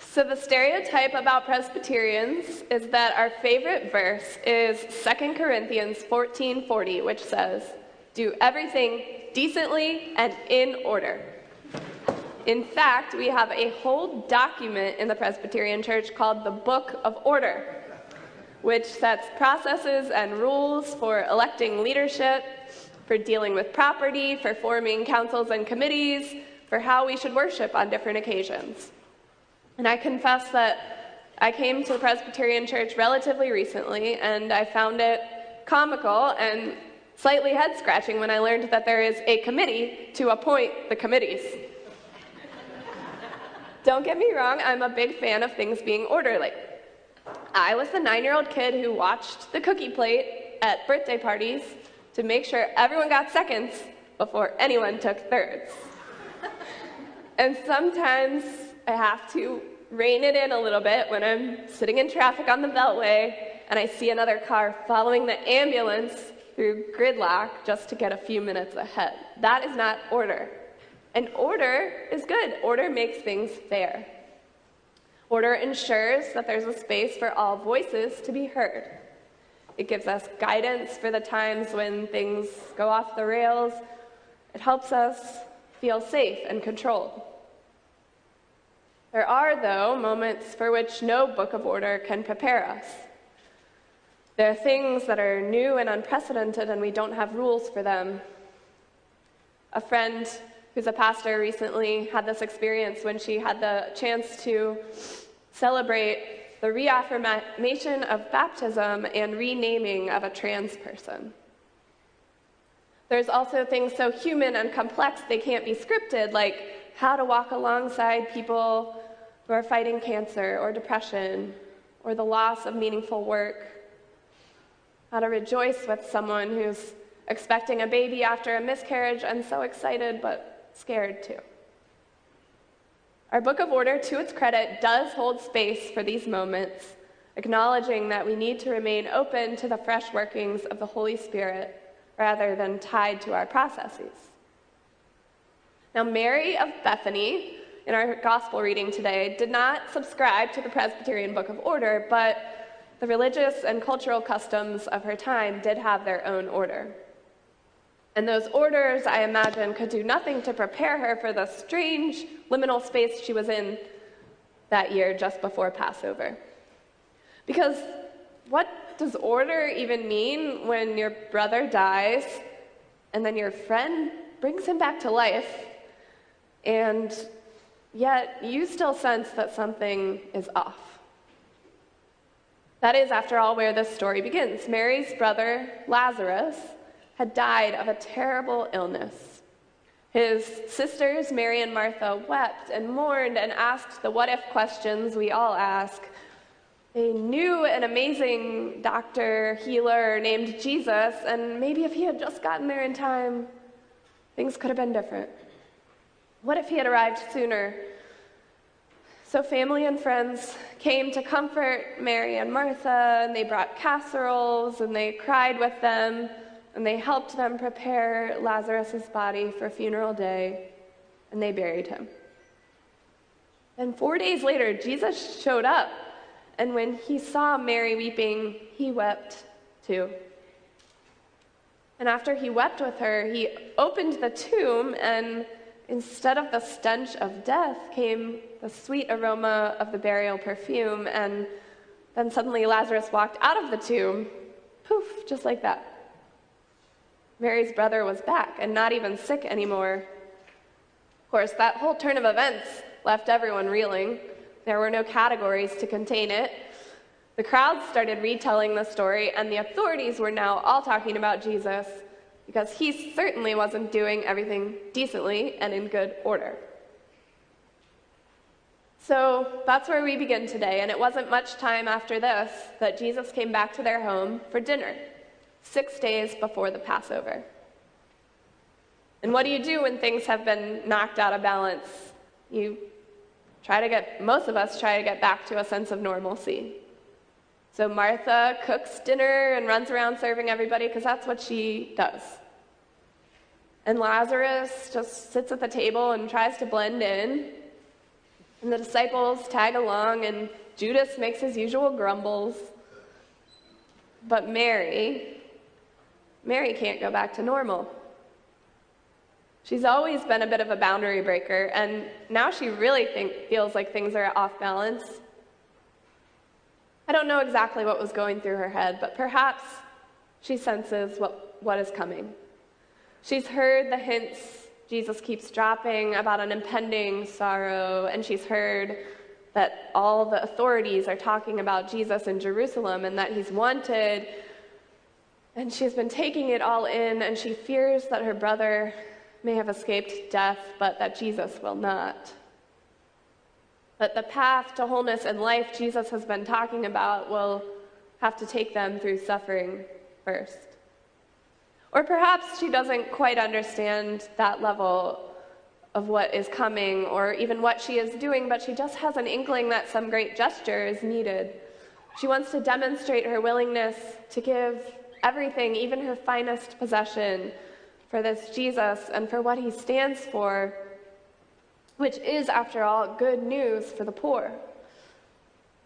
So the stereotype about Presbyterians is that our favorite verse is 2 Corinthians 14:40, which says, "Do everything decently and in order." In fact, we have a whole document in the Presbyterian Church called the Book of Order, which sets processes and rules for electing leadership, for dealing with property, for forming councils and committees, for how we should worship on different occasions. And I confess that I came to the Presbyterian Church relatively recently, and I found it comical and slightly head-scratching when I learned that there is a committee to appoint the committees. Don't get me wrong, I'm a big fan of things being orderly. I was the 9-year-old kid who watched the cookie plate at birthday parties to make sure everyone got seconds before anyone took thirds. And sometimes I have to rein it in a little bit when I'm sitting in traffic on the Beltway and I see another car following the ambulance through gridlock just to get a few minutes ahead. That is not order. And order is good. Order makes things fair. Order ensures that there's a space for all voices to be heard. It gives us guidance for the times when things go off the rails. It helps us feel safe and controlled. There are, though, moments for which no book of order can prepare us. There are things that are new and unprecedented, and we don't have rules for them. A friend who's a pastor recently had this experience when she had the chance to celebrate the reaffirmation of baptism and renaming of a trans person. There's also things so human and complex they can't be scripted, like how to walk alongside people who are fighting cancer or depression or the loss of meaningful work, how to rejoice with someone who's expecting a baby after a miscarriage and so excited but scared too. Our Book of Order, to its credit, does hold space for these moments, acknowledging that we need to remain open to the fresh workings of the Holy Spirit rather than tied to our processes. Now, Mary of Bethany, in our gospel reading today, did not subscribe to the Presbyterian Book of Order, but the religious and cultural customs of her time did have their own order. And those orders, I imagine, could do nothing to prepare her for the strange liminal space she was in that year just before Passover. Because what does order even mean when your brother dies and then your friend brings him back to life, and yet you still sense that something is off? That is, after all, where this story begins. Mary's brother, Lazarus, had died of a terrible illness. His sisters, Mary and Martha, wept and mourned and asked the what-if questions we all ask. They knew an amazing doctor, healer named Jesus, and maybe if he had just gotten there in time, things could have been different. What if he had arrived sooner? So family and friends came to comfort Mary and Martha, and they brought casseroles, and they cried with them, and they helped them prepare Lazarus' body for funeral day, and they buried him. Then 4 days later, Jesus showed up, and when he saw Mary weeping, he wept too. And after he wept with her, he opened the tomb, and instead of the stench of death came the sweet aroma of the burial perfume, and then suddenly Lazarus walked out of the tomb, poof, just like that. Mary's brother was back and not even sick anymore. Of course, that whole turn of events left everyone reeling. There were no categories to contain it. The crowd started retelling the story, and the authorities were now all talking about Jesus because he certainly wasn't doing everything decently and in good order. So that's where we begin today, and it wasn't much time after this that Jesus came back to their home for dinner, 6 days before the Passover. And what do you do when things have been knocked out of balance? Most of us try to get back to a sense of normalcy. So Martha cooks dinner and runs around serving everybody because that's what she does. And Lazarus just sits at the table and tries to blend in. And the disciples tag along, and Judas makes his usual grumbles. But Mary can't go back to normal. She's always been a bit of a boundary breaker, and now she really feels like things are off balance. I don't know exactly what was going through her head, but perhaps she senses what is coming. She's heard the hints Jesus keeps dropping about an impending sorrow, and she's heard that all the authorities are talking about Jesus in Jerusalem and that he's wanted. And she's been taking it all in, and she fears that her brother may have escaped death, but that Jesus will not. That the path to wholeness and life Jesus has been talking about will have to take them through suffering first. Or perhaps she doesn't quite understand that level of what is coming or even what she is doing, but she just has an inkling that some great gesture is needed. She wants to demonstrate her willingness to give everything, even her finest possession, for this Jesus and for what he stands for, which is, after all, good news for the poor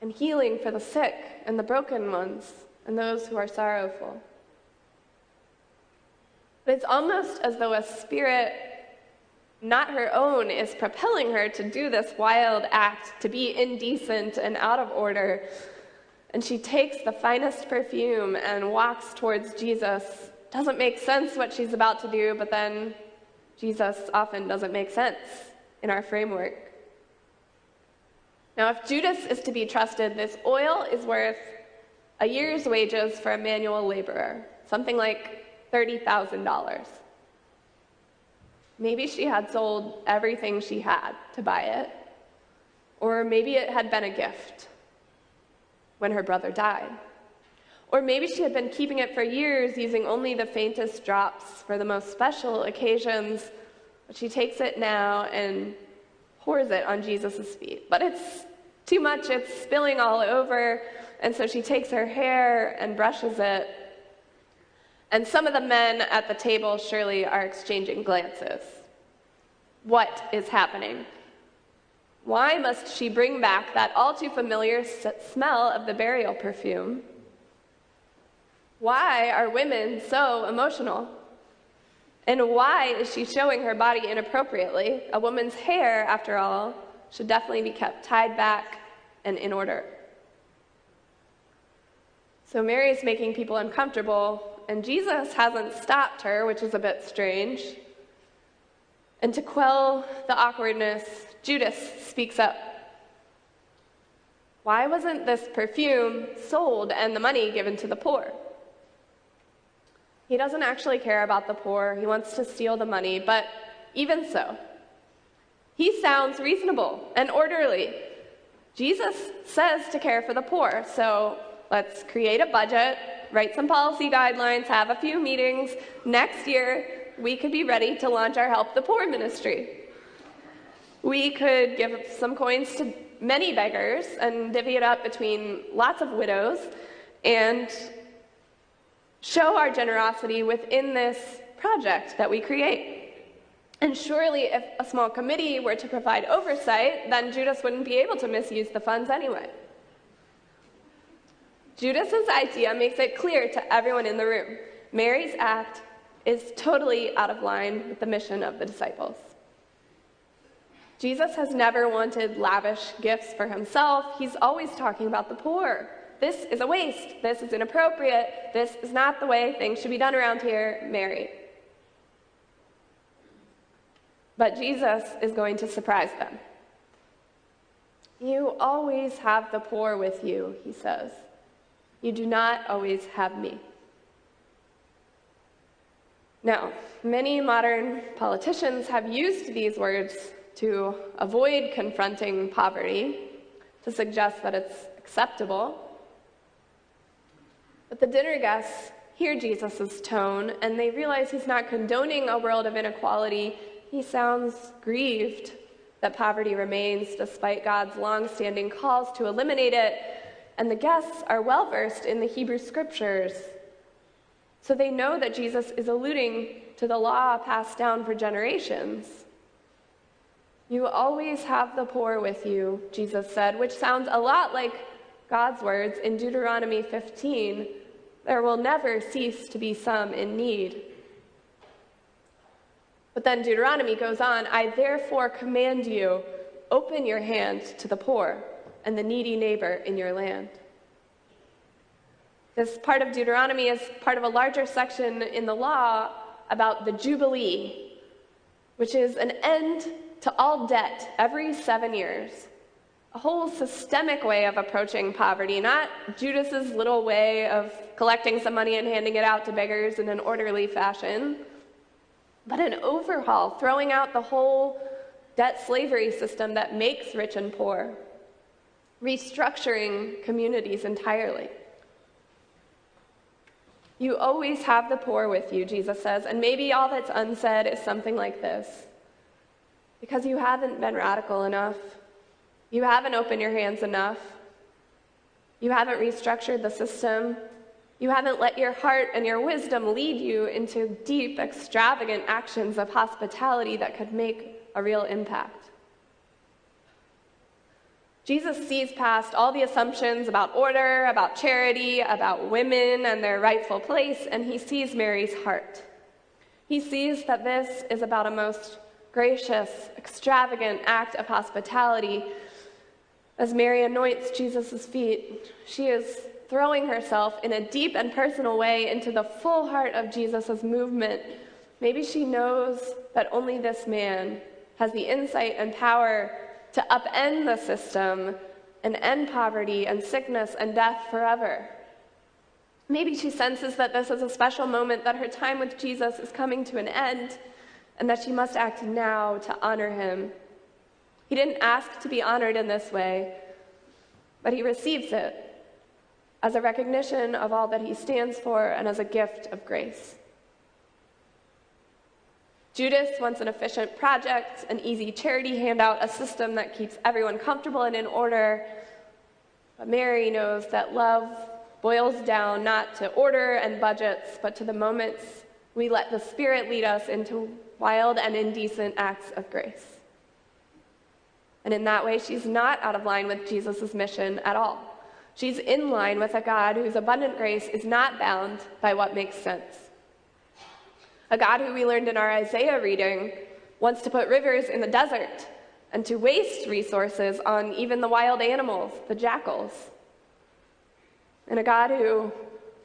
and healing for the sick and the broken ones and those who are sorrowful. But it's almost as though a spirit not her own is propelling her to do this wild act, to be indecent and out of order. And she takes the finest perfume and walks towards Jesus. Doesn't make sense what she's about to do, but then Jesus often doesn't make sense in our framework. Now, if Judas is to be trusted, this oil is worth a year's wages for a manual laborer, something like $30,000. Maybe she had sold everything she had to buy it, or maybe it had been a gift when her brother died. Or maybe she had been keeping it for years, using only the faintest drops for the most special occasions, but she takes it now and pours it on Jesus' feet. But it's too much, it's spilling all over, and so she takes her hair and brushes it. And some of the men at the table surely are exchanging glances. What is happening? Why must she bring back that all too familiar smell of the burial perfume? Why are women so emotional? And why is she showing her body inappropriately? A woman's hair, after all, should definitely be kept tied back and in order. So Mary is making people uncomfortable, and Jesus hasn't stopped her, which is a bit strange. And to quell the awkwardness, Judas speaks up. Why wasn't this perfume sold and the money given to the poor? He doesn't actually care about the poor. He wants to steal the money, but even so, he sounds reasonable and orderly. Jesus says to care for the poor, so let's create a budget, write some policy guidelines, have a few meetings. Next year, we could be ready to launch our Help the Poor ministry. We could give some coins to many beggars and divvy it up between lots of widows and show our generosity within this project that we create. And surely if a small committee were to provide oversight, then Judas wouldn't be able to misuse the funds anyway. Judas's idea makes it clear to everyone in the room. Mary's act is totally out of line with the mission of the disciples. Jesus has never wanted lavish gifts for himself. He's always talking about the poor. This is a waste. This is inappropriate. This is not the way things should be done around here, Mary. But Jesus is going to surprise them. You always have the poor with you, he says. You do not always have me. Now, many modern politicians have used these words to avoid confronting poverty, to suggest that it's acceptable. But the dinner guests hear Jesus' tone, and they realize he's not condoning a world of inequality. He sounds grieved that poverty remains despite God's long-standing calls to eliminate it, and the guests are well-versed in the Hebrew scriptures. So they know that Jesus is alluding to the law passed down for generations. You always have the poor with you, Jesus said, which sounds a lot like God's words in Deuteronomy 15, there will never cease to be some in need. But then Deuteronomy goes on, I therefore command you, open your hand to the poor and the needy neighbor in your land. This part of Deuteronomy is part of a larger section in the law about the Jubilee, which is an end to all debt every 7 years. A whole systemic way of approaching poverty, not Judas's little way of collecting some money and handing it out to beggars in an orderly fashion, but an overhaul, throwing out the whole debt slavery system that makes rich and poor, restructuring communities entirely. You always have the poor with you, Jesus says, and maybe all that's unsaid is something like this. Because you haven't been radical enough. You haven't opened your hands enough. You haven't restructured the system. You haven't let your heart and your wisdom lead you into deep, extravagant actions of hospitality that could make a real impact. Jesus sees past all the assumptions about order, about charity, about women and their rightful place, and he sees Mary's heart. He sees that this is about a most gracious, extravagant act of hospitality. As Mary anoints Jesus' feet, she is throwing herself in a deep and personal way into the full heart of Jesus' movement. Maybe she knows that only this man has the insight and power to upend the system and end poverty and sickness and death forever. Maybe she senses that this is a special moment, that her time with Jesus is coming to an end, and that she must act now to honor him. He didn't ask to be honored in this way, but he receives it as a recognition of all that he stands for and as a gift of grace. Judas wants an efficient project, an easy charity handout, a system that keeps everyone comfortable and in order. But Mary knows that love boils down not to order and budgets, but to the moments we let the Spirit lead us into wild and indecent acts of grace. And in that way, she's not out of line with Jesus' mission at all. She's in line with a God whose abundant grace is not bound by what makes sense. A God who we learned in our Isaiah reading wants to put rivers in the desert and to waste resources on even the wild animals, the jackals. And a God who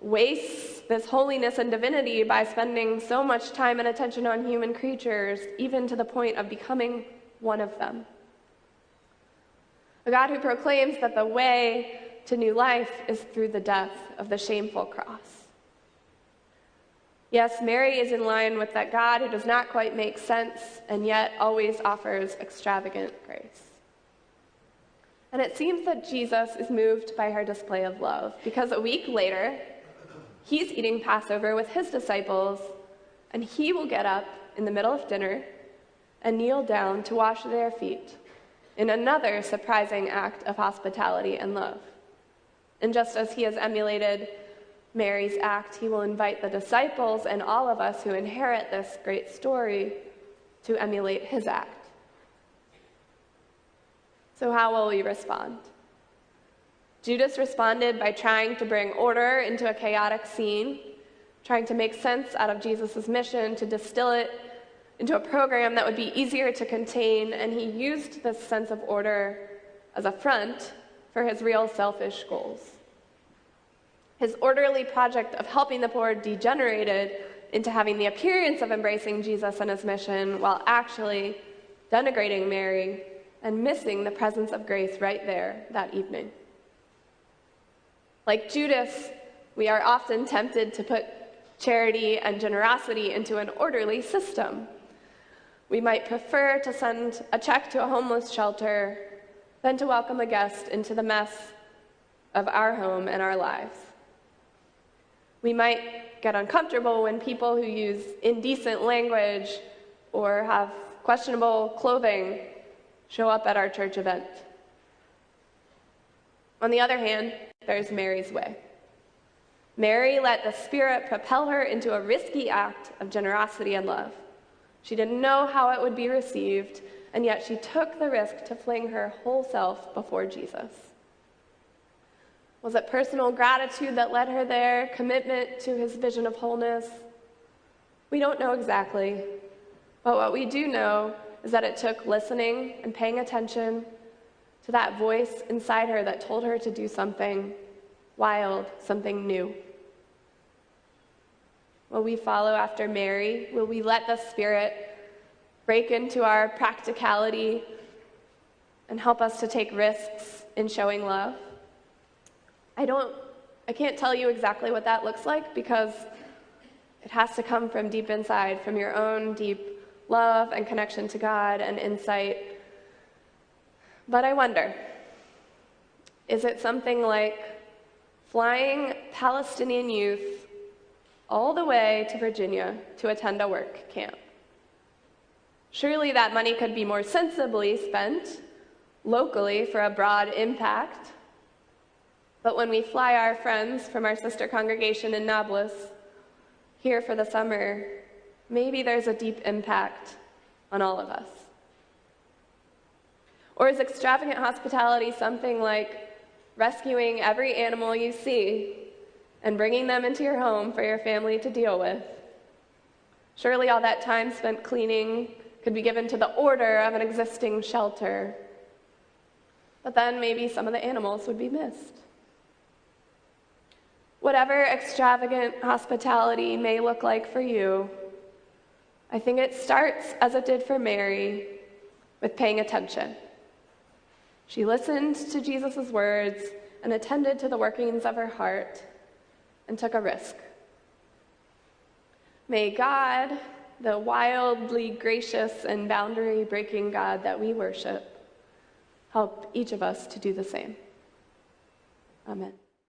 wastes this holiness and divinity by spending so much time and attention on human creatures, even to the point of becoming one of them. A God who proclaims that the way to new life is through the death of the shameful cross. Yes, Mary is in line with that God who does not quite make sense and yet always offers extravagant grace. And it seems that Jesus is moved by her display of love, because a week later, he's eating Passover with his disciples, and he will get up in the middle of dinner and kneel down to wash their feet in another surprising act of hospitality and love. And just as he has emulated Mary's act, he will invite the disciples and all of us who inherit this great story to emulate his act. So how will we respond? Judas responded by trying to bring order into a chaotic scene, trying to make sense out of Jesus' mission, to distill it into a program that would be easier to contain, and he used this sense of order as a front for his real selfish goals. His orderly project of helping the poor degenerated into having the appearance of embracing Jesus and his mission, while actually denigrating Mary and missing the presence of grace right there that evening. Like Judas, we are often tempted to put charity and generosity into an orderly system. We might prefer to send a check to a homeless shelter than to welcome a guest into the mess of our home and our lives. We might get uncomfortable when people who use indecent language or have questionable clothing show up at our church event. On the other hand, there's Mary's way. Mary let the Spirit propel her into a risky act of generosity and love. She didn't know how it would be received, and yet she took the risk to fling her whole self before Jesus. Was it personal gratitude that led her there, commitment to his vision of wholeness? We don't know exactly, but what we do know is that it took listening and paying attention to that voice inside her that told her to do something wild, something new. Will we follow after Mary? Will we let the Spirit break into our practicality and help us to take risks in showing love? I can't tell you exactly what that looks like, because it has to come from deep inside, from your own deep love and connection to God and insight. But I wonder, is it something like flying Palestinian youth all the way to Virginia to attend a work camp? Surely that money could be more sensibly spent locally for a broad impact. But when we fly our friends from our sister congregation in Nablus here for the summer, maybe there's a deep impact on all of us. Or is extravagant hospitality something like rescuing every animal you see and bringing them into your home for your family to deal with? Surely all that time spent cleaning could be given to the order of an existing shelter. But then maybe some of the animals would be missed. Whatever extravagant hospitality may look like for you, I think it starts, as it did for Mary, with paying attention. She listened to Jesus' words and attended to the workings of her heart and took a risk. May God, the wildly gracious and boundary-breaking God that we worship, help each of us to do the same. Amen.